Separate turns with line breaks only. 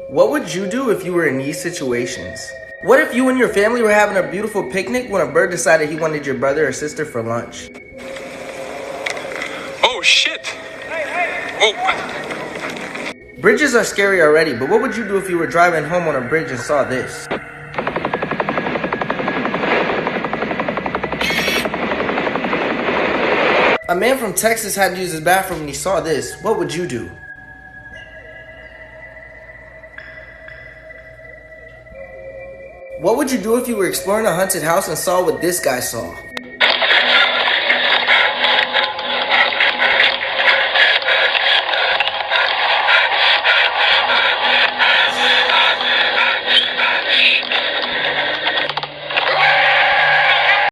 What would you do if you were in these situations? What if you and your family were having a beautiful picnic when a bird decided he wanted your brother or sister for lunch?
Oh shit! Oh.
Bridges are scary already, but what would you do if you were driving home on a bridge and saw this? A man from Texas had to use his bathroom and he saw this. What would you do? What would you do if you were exploring a haunted house and saw what this guy saw?